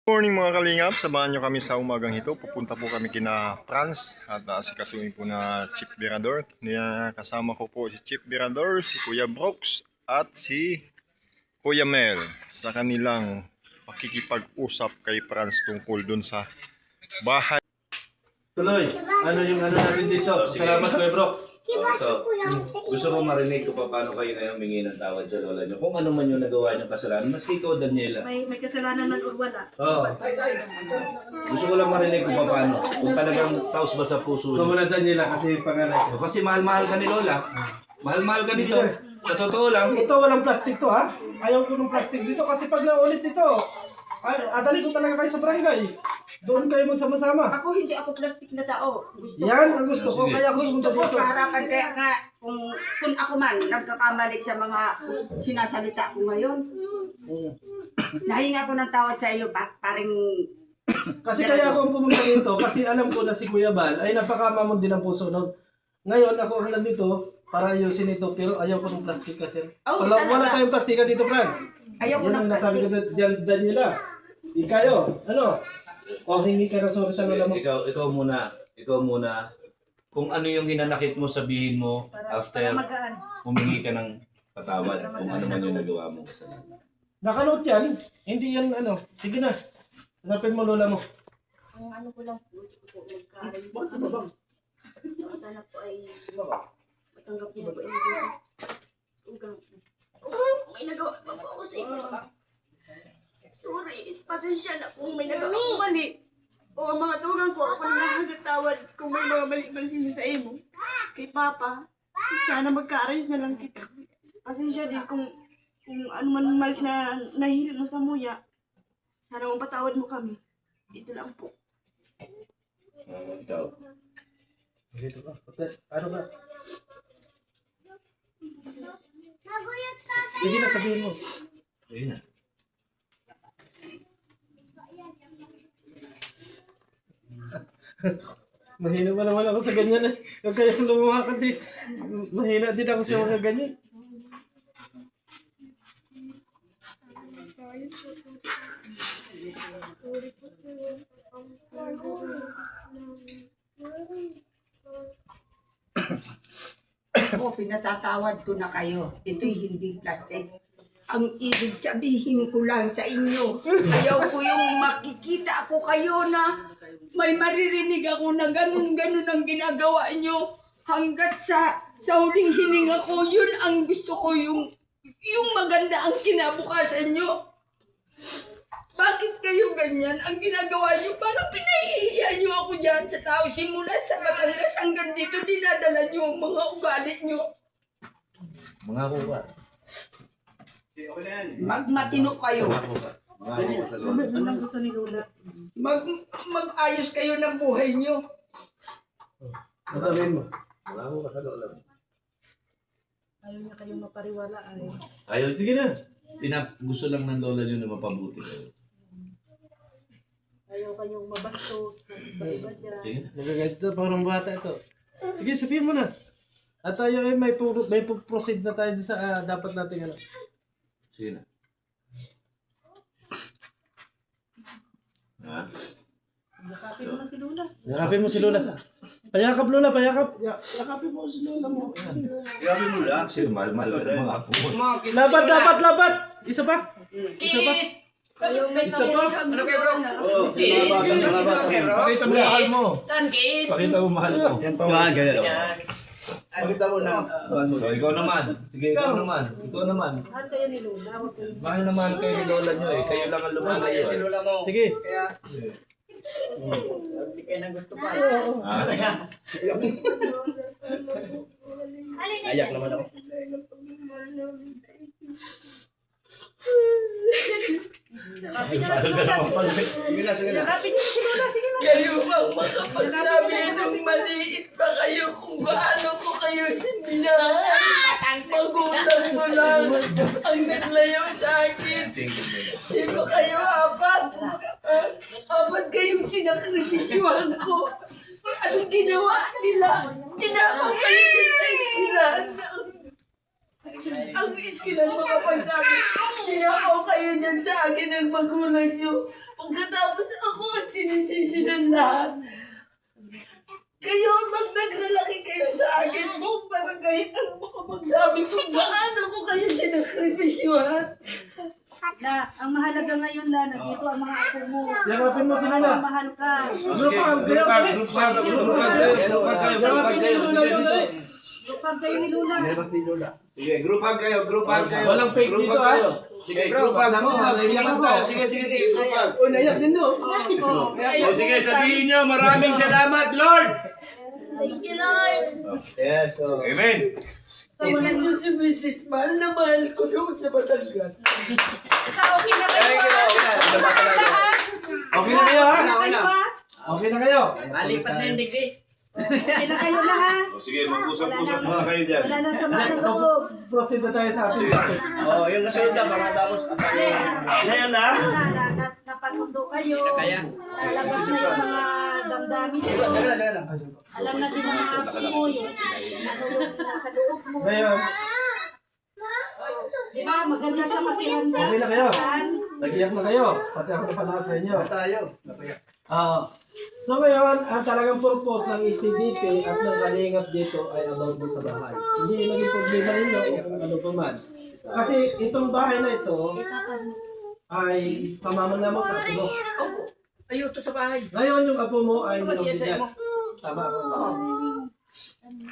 Morning mga kalingap, samahan nyo kami sa umagang ito. Pupunta po kami kina Franz at asikasuhin po na Chief Virador. Kasama ko po si Chief Virador, si Kuya Brooks at si Kuya Mel sa kanilang pakikipag-usap kay Franz tungkol dun sa bahay. Tuloy, ano yung ano natin dito? Salamat Kuya Brooks. So, gusto ko marinig ko pa paano kayo na humingi ng tawad sa lola nyo. Kung ano man yung nagawa nyo kasalanan, maski ikaw, Daniela. May kasalanan man o wala. Oo. Gusto ko lang marinig ko pa paano. Kung talagang taos ba sa puso nyo. Sumunod Daniela kasi pangalan ko. Kasi mahal-mahal ka ni lola. Mahal-mahal ka nito. Sa totoo lang, Ito walang plastic to ha. Ayaw ko ng plastic dito kasi pag naulit ito, adali ko talaga kayo sa barangay. Doon kayo magsama-sama. Ako hindi ako plastic na tao. Gusto Yan ang gusto ko, kaya ako gusto pumunta ko dito. kaharapan kaya nga kung ako man nagkakamali sa mga sinasalita ko ngayon. Nahinga ko ng tawad sa iyo paring Kasi kaya ako ang pumunta dito kasi alam ko na si Kuya Bal ay napakamamon din ang puso nun. Ngayon ako ang nandito para ayusin ito pero ayaw ko ng plastic kasi. Oh, Wala talaga. tayong plastika dito, Franz. ayaw ko Yan ng ang nasabi ko plastic. dyan, Daniela. Ikayo, ano? O hingi ka ng sorry sa lola mo. ikaw muna. Kung ano yung hinanakit mo, sabihin mo after Magaan. humingi ka ng patawad. Kung ano man yung nagawa mo kasalanan. Nakanote yan. Hindi yan ano. Sige na. Hanapin mo lola mo. Ang ano ko lang po, gusto ko magkaroon. Sana po ay matanggap niyo po yung ugang. May nagawa pa po ako sa inyo. Sorry, pasensya na kung may nagawa ako mali. O ang mga tugang ko, ako na nakagatawad kung may mga mali-mali sila sa imo. Kay Papa, sana magka-arrange na lang kita. Pasensya din kung ano man mali na nahihilip mo sa muya. Sana mapatawad mo kami. Ito lang po. Ikaw. Dito ka. Ano ba? Sige na, sabihin mo. Ayun na. Mahina pa naman ako sa ganyan eh. Huwag kaya lumuha kasi mahina din ako sa mga ganyan. Ako, pinatatawad ko na kayo. Ito'y hindi plastic. Ang ibig sabihin ko lang sa inyo, ayaw ko yung makikita ako kayo na may maririnig ako na ganun-ganun ang ginagawa nyo. Hanggat sa huling hininga ko, yun ang gusto ko, yung maganda ang kinabukasan nyo. Bakit kayo ganyan? Ang ginagawa nyo, parang pinahihiya nyo ako dyan sa tao. Simula sa Batangas hanggang dito, dinadala nyo ang mga ugali nyo. Mga kuha. Magmatino kayo. Mga kuha sa lola. Anong gusto ni Lola? Mag-ayos kayo ng buhay nyo. Ano sabihin mo? Mga kuha sa lola. Ayaw niya kayong mapariwala ay. Ayaw, sige na. Gusto lang ng lola nyo na mapabuti kayo. Ayaw kayong mabastos. Iba dyan. Sige na. Nagagayad ito, parang bata ito. Sige, sabihin mo na. At tayo ay may proceed na tayo sa dapat nating ano. Sige na. Ha? Yakapin mo na si Lola. Yakapin mo si Lola. Payakap Lola, payakap. Yakapin mo si Lola mo. Grabe mo lang. Sige, mahal-mahal ka ng mga kuha. Lapat. Isa pa. Isa pa. Isa pa. Ano kayo, bro? Oh, pakita mo mahal mo. Pakita mo mahal mo. Yan pa. Pakita mo na. So, ikaw naman. Sige, ikaw naman. Mahal kayo ni Lola. Huwag kayo. Mahal na mahal kayo ni lola nyo eh. Kayo lang ang lumalayo. Sige. Hindi kayo nang gusto pa. Ah. Ayak naman ako. Yakapin niyo si Lola. Sige na. Kayo bang makapagsabi ng maliit pa kayo kung gaano ko kayo sininahan? Magulang mo lang ang naglayo sa akin. Di ba kayo apat? Apat kayong sinakripisyohan ko. Anong ginawa nila? Tinapang kayo din sa eskwelahan. Ang iskil ang makapagsabi, "Niyakaw kayo dyan sa akin ng magulang niyo." Pagkatapos ako ang sinisisi ng lahat. Kayo ang naglalaki kayo sa akin kung para kahit ang makapagsabi kung gaano ko kayo sinakripisyuhan. Na, ang mahalaga ngayon lang, nandito ang mga apo mo. Yakapin mo si Lola. Mahal ka. Group hug, kayo. Yakapin ni Lola yung dali. Lupag kayo ni Lula. Sige, group hug kayo, group hug kayo. Walang fake Group dito, hug kayo. ah. Sige, group hug, group hug. Group hug tayo. Sige, group hug. Uy, naiyak din no. O sige, sabihin nyo, maraming salamat, Lord! Thank you, Lord. Yes, so. Amen! Tingnan niyo si Mrs. Mahal na mahal ko doon sa Batangas. Sa okay na kayo ha? Okay na kayo, ha? Okay na kayo ha? Okay na kayo. Malipat na yung degree. Okay na kayo na ha? O sige, mag-usap-usap muna kayo dyan. Wala nang sama ng loob. Proceed na tayo sa ating topic. Oh, yung nasunod na para tapos Yes. Ngayon na. Napasundo kayo. Lalabas na yung mga damdamin ko. Alam na din ng mga apo mo yun. Ano yung nasa loob mo. Ngayon, Di ba? Maganda sa pakiramdam. okay na kayo. Nag-iyak na kayo. Pati ako na pala sa inyo. tayo. So ngayon, ang talagang purpose ng ECDP at ng kalingap dito ay about mo sa bahay. Hindi naging problema ninyo kung ano pa man. Kasi itong bahay na ito ay pamamanamo sa apo mo. Ayaw to sa bahay. Ngayon yung apo mo ay nilobigyan. Tama ako.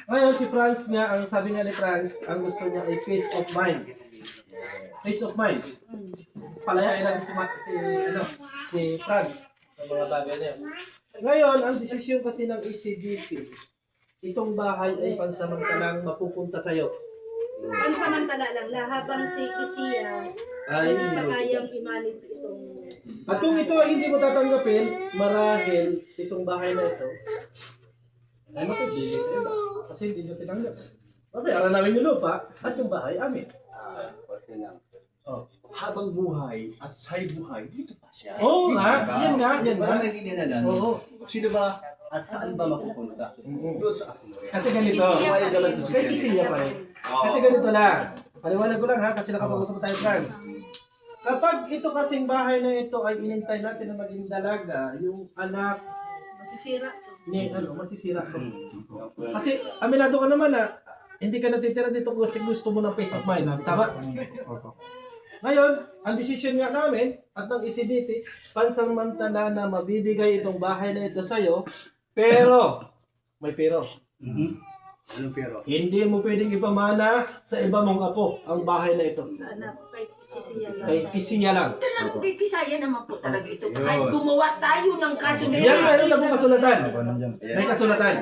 Ngayon si Franz nga, ang sabi nga ni Franz, ang gusto niya ay peace of mind. Peace of mind. Palayain lang si Franz sa mga bagay na yan. Ngayon, ang desisyon kasi ng ECDP, itong bahay ay pansamantalang mapupunta sa'yo. Pansamantala lang. Habang si Kisiya Ay, hindi pa kayang i-manage itong at kung ito ay hindi mo tatanggapin, marahil itong bahay na ito ay mapibigay sa iba. Kasi hindi nyo tinanggap. Mabayaran namin yung lupa at yung bahay amin. Okay lang. Oh. Habang buhay at say buhay, dito pa siya. Oo nga, yan nga, yan nga. Parang hindi nila alam. Oo. Sino ba at saan ba mapupunta? Doon sa ako. Kasi ganito. Buhay naman to si Kay Kisiya pa rin. Kasi ganito lang. Paliwanag ko lang ha, kasi nakapag-usap tayo, Frank. Kapag ito kasing bahay na ito ay inintay natin na maging dalaga, yung anak masisira to. ni masisira to. Kasi aminado ka naman na hindi ka natitira dito kasi gusto mo ng peace of mind. Tama? Ngayon, ang desisyon nga namin at ng ECDP, pansamantala na mabibigay itong bahay na ito sa'yo, pero, may pero, Anong pero? hindi mo pwedeng ipamana sa iba mong apo ang bahay na ito. Sa anak, kay Kisiya lang. Kay Kisiya lang. Talagang kikisaya naman po talaga ito. Kahit gumawa tayo ng kaso na Yan, meron na po kasulatan. May kasulatan.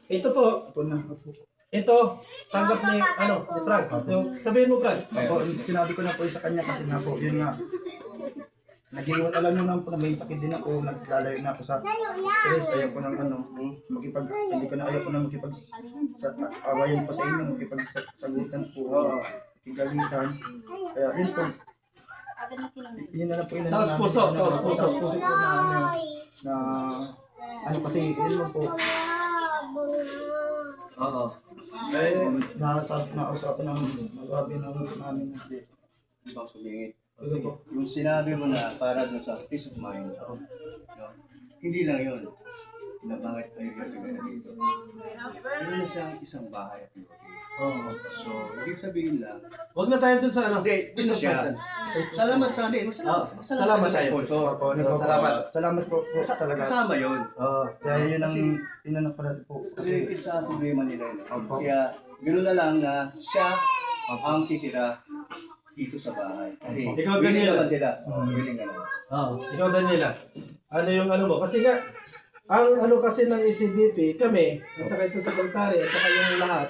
Ito po, ito, tanggap ni, ni Frank. Yung, sabihin mo, Frank. Opo, sinabi ko na po sa kanya kasi nga po, yun nga. Nag-iwan, alam nyo naman po na may sakit din ako, naglalayo na ako sa stress, ayaw ko ng hindi ko na ayaw ko na awayan pa sa inyo, makipagsagutan po, kigalitan. Kaya yun po, yun na lang po yun. Taos puso, taos puso. Taos puso po na kasi yun mo po. Oo. Nausapan namin, magabi namin dito. Ibang sabihin. Yung sinabi mo na para doon sa peace of mind, no? Hindi lang yun. Nabangat tayo dito. Meron na siyang isang bahay at lupa. So, ibig sabihin lang, Huwag na tayo dun sa hindi, doon na siya. Salamat sa atin. Salamat sa iyo. sponsor. Salamat. Salamat po talaga. Kasama yun. Kaya yun ang inanak ko natin po. Kasi Related sa problema nila yun. Kaya, ganoon na lang na siya ang titira dito sa bahay. Kasi Ikaw, willing Daniela. naman sila. Willing naman. Ikaw, Daniela. Ano yung ano mo? Kasi nga, ang ano kasi ng ECDP, kami, at saka ito sa Baltari, at saka yung lahat,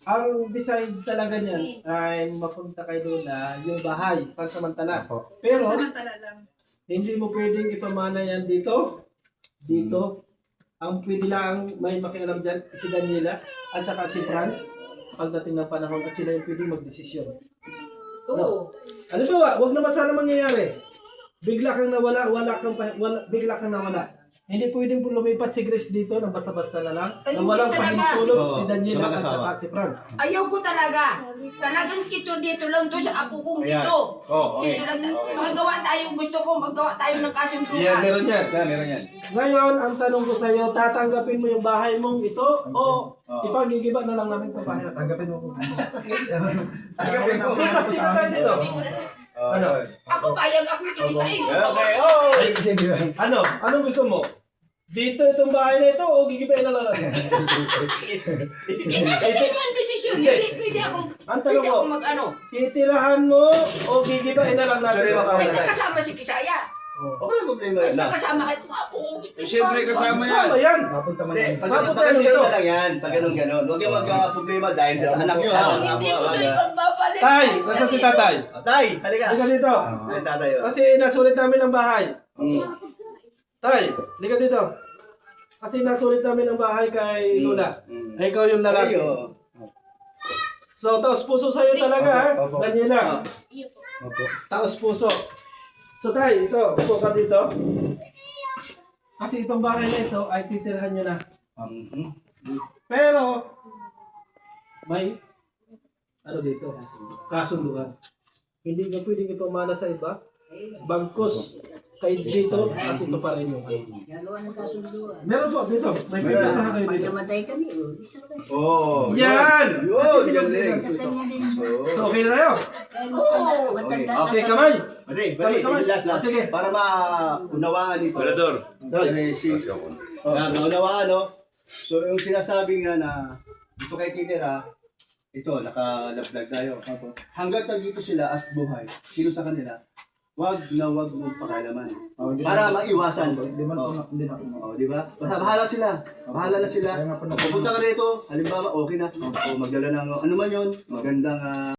ang design talaga niyan ay mapunta kay Lola yung bahay, pansamantala. Pero, Pansamantala lang. hindi mo pwedeng ipamana yan dito. Dito. Ang pwede lang may makialam dyan, si Daniela at saka si Franz, pagdating ng panahon at sila yung pwedeng magdesisyon. Oo. Ano ba? Wag naman sana mangyayari. Bigla kang nawala, bigla kang nawala. Hindi pwedeng po lumipat si Grace dito na basta-basta na lang. Ay, Na walang hindi talaga. pahintulot Oo, si Daniela sa at mag-asawa. saka si Franz. Ayaw ko talaga. Talagang ito dito lang to sa apo kong Ayan. ito. Oh, okay. Dito lang. Magawa tayo, gusto ko magawa tayo ng kasunduan. Yeah, meron yan. Kaya meron yan. Ngayon, ang tanong ko sa iyo, tatanggapin mo yung bahay mong ito o ipagigiba na lang namin itong bahay na tanggapin mo po. Tanggapin mo. May plastic na tayo dito. Ano? Ako payag ako ikikitain. Okay, oh! Ano? Anong gusto mo? Dito itong bahay na ito o gigibayin na lang natin? Nasa sa inyo ang desisyon. Hindi pwede akong, Ang pwede tanong ko, akong mag-ano. titirahan mo o gigibayin na lang natin? Sorry, itong bahay? May nakasama si Kisaya. Okay lang problema Mas yan. nakasama kahit mga apo kong ito. Siyempre kasama yan. Sama yan. Napunta man Hindi, yan. pag Papunta ganun dito. na lang yan. Pag ganun ganon. Huwag yung magka-problema dahil sa anak nyo ha. Kung hindi ko ito ipagbabalit. Tay, nasa si tatay? Tay, halika. Halika dito. Ay, tatay. oh. Kasi nasulit namin ang bahay. Mm. Tay, halika dito. Kasi nasulit namin ang bahay kay Luna. Mm. Ay, ikaw yung lalaki. Ay, oh. So, taos puso sa'yo talaga, ha? Opo. Daniela. Opo. Taos puso. So, tay, ito, upo ka dito. Kasi itong bahay na ito ay titirhan nyo na. Mhm. Pero, may, ano dito, kasunduan. Hindi ka pwedeng ipamana sa iba. Bagkus kay dito at ito pa rin yung meron po dito. May Meron. pinaka kayo dito. Oh, Yan! Yun, Kasi galing. pinag- Oh. So, okay na tayo? Oo. Okay. Okay, kamay. Bali, bali, Kamay. last. Sige. Para maunawaan ito. Velador. Maunawaan, no? So, yung sinasabi nga na dito kay Titira, ito, nakalaglag tayo. Hanggat nandito sila at buhay, sino sa kanila, wag na wag mong pakialaman. Para maiwasan. Hindi man po na, hindi na. Oh, di ba? Basta bahala sila. Bahala na sila. Kaya nga po na- Pupunta ka rito, halimbawa, okay na. O magdala ng ano man yun, magandang